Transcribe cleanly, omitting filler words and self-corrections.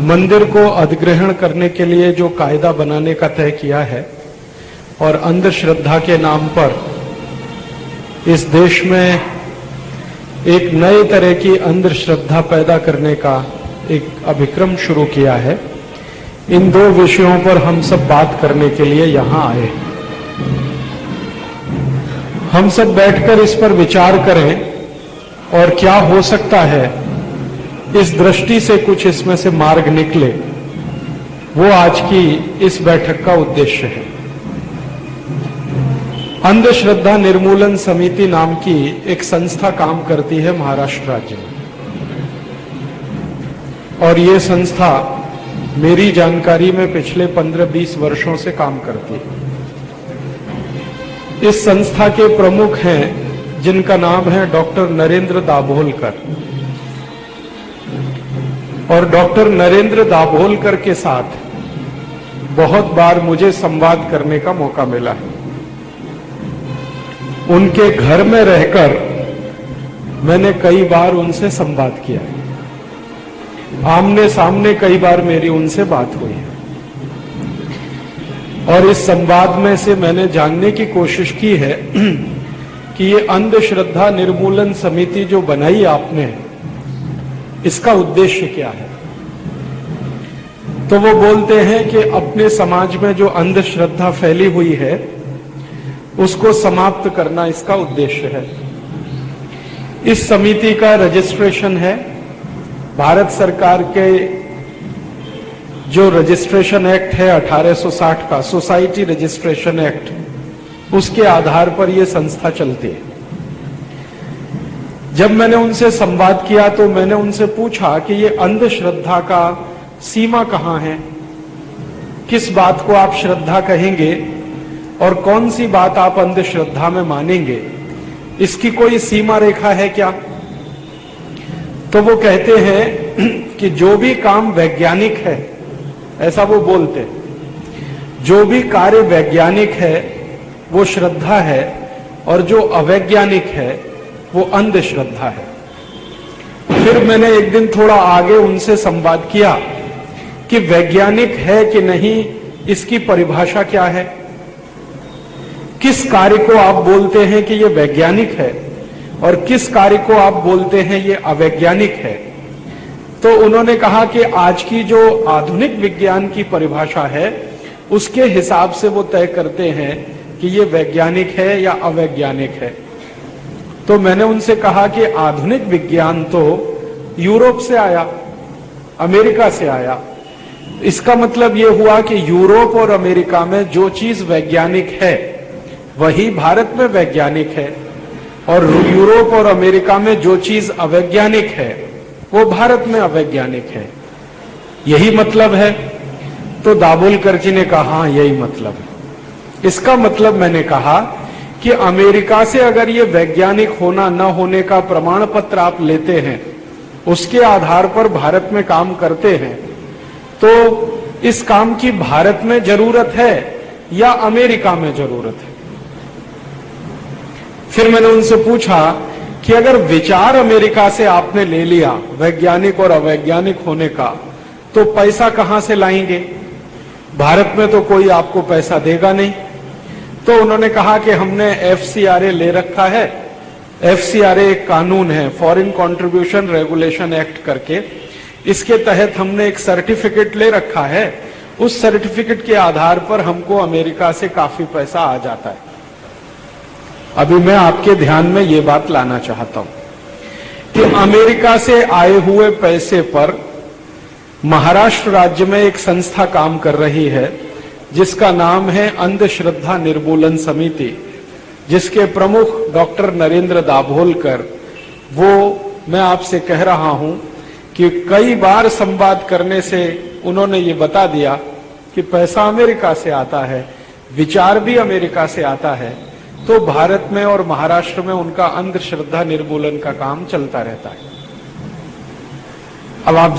मंदिर को अधिग्रहण करने के लिए जो कायदा बनाने का तय किया है और अंधश्रद्धा के नाम पर इस देश में एक नए तरह की अंधश्रद्धा पैदा करने का एक अभिक्रम शुरू किया है, इन दो विषयों पर हम सब बात करने के लिए यहां आए। हम सब बैठकर इस पर विचार करें और क्या हो सकता है इस दृष्टि से कुछ इसमें से मार्ग निकले, वो आज की इस बैठक का उद्देश्य है। अंधश्रद्धा निर्मूलन समिति नाम की एक संस्था काम करती है महाराष्ट्र राज्य में, और ये संस्था मेरी जानकारी में पिछले 15-20 वर्षों से काम करती है। इस संस्था के प्रमुख हैं जिनका नाम है डॉक्टर नरेंद्र दाभोलकर, और डॉक्टर नरेंद्र दाभोलकर के साथ बहुत बार मुझे संवाद करने का मौका मिला है। उनके घर में रहकर मैंने कई बार उनसे संवाद किया है, आमने सामने कई बार मेरी उनसे बात हुई है, और इस संवाद में से मैंने जानने की कोशिश की है कि ये अंधश्रद्धा निर्मूलन समिति जो बनाई आपने, इसका उद्देश्य क्या है। तो वो बोलते हैं कि अपने समाज में जो अंधश्रद्धा फैली हुई है उसको समाप्त करना इसका उद्देश्य है। इस समिति का रजिस्ट्रेशन है भारत सरकार के जो रजिस्ट्रेशन एक्ट है 1860 का, सोसाइटी रजिस्ट्रेशन एक्ट, उसके आधार पर यह संस्था चलती है। जब मैंने उनसे संवाद किया तो मैंने उनसे पूछा कि ये अंधश्रद्धा का सीमा कहां है, किस बात को आप श्रद्धा कहेंगे और कौन सी बात आप अंधश्रद्धा में मानेंगे, इसकी कोई सीमा रेखा है क्या। तो वो कहते हैं कि जो भी काम वैज्ञानिक है, ऐसा वो बोलते, जो भी कार्य वैज्ञानिक है वो श्रद्धा है, और जो अवैज्ञानिक है वो अंधश्रद्धा है। फिर मैंने एक दिन थोड़ा आगे उनसे संवाद किया कि वैज्ञानिक है कि नहीं, इसकी परिभाषा क्या है, किस कार्य को आप बोलते हैं कि ये वैज्ञानिक है और किस कार्य को आप बोलते हैं ये अवैज्ञानिक है। तो उन्होंने कहा कि आज की जो आधुनिक विज्ञान की परिभाषा है उसके हिसाब से वो तय करते हैं कि ये वैज्ञानिक है या अवैज्ञानिक है। तो मैंने उनसे कहा कि आधुनिक विज्ञान तो यूरोप से आया, अमेरिका से आया। इसका मतलब ये हुआ कि यूरोप और अमेरिका में जो चीज वैज्ञानिक है वही भारत में वैज्ञानिक है, और यूरोप और अमेरिका में जो चीज अवैज्ञानिक है वो भारत में अवैज्ञानिक है। यही मतलब है। तो दाभोलकर जी ने कहा हाँ यही मतलब है। इसका मतलब मैंने कहा कि अमेरिका से अगर ये वैज्ञानिक होना न होने का प्रमाण पत्र आप लेते हैं, उसके आधार पर भारत में काम करते हैं, तो इस काम की भारत में जरूरत है या अमेरिका में जरूरत है। फिर मैंने उनसे पूछा कि अगर विचार अमेरिका से आपने ले लिया वैज्ञानिक और अवैज्ञानिक होने का, तो पैसा कहां से लाएंगे, भारत में तो कोई आपको पैसा देगा नहीं। तो उन्होंने कहा कि हमने FCRA ले रखा है। FCRA एक कानून है, फॉरेन कंट्रीब्यूशन रेगुलेशन एक्ट करके, इसके तहत हमने एक सर्टिफिकेट ले रखा है। उस सर्टिफिकेट के आधार पर हमको अमेरिका से काफी पैसा आ जाता है। अभी मैं आपके ध्यान में ये बात लाना चाहता हूं कि अमेरिका से आए हुए पैसे पर महाराष्ट्र राज्य में एक संस्था काम कर रही है जिसका नाम है अंधश्रद्धा निर्मूलन समिति, जिसके प्रमुख डॉक्टर नरेंद्र दाभोलकर, वो मैं आपसे कह रहा हूं कि कई बार संवाद करने से उन्होंने ये बता दिया कि पैसा अमेरिका से आता है, विचार भी अमेरिका से आता है। तो भारत में और महाराष्ट्र में उनका अंधश्रद्धा निर्मूलन का काम चलता रहता है। अब आप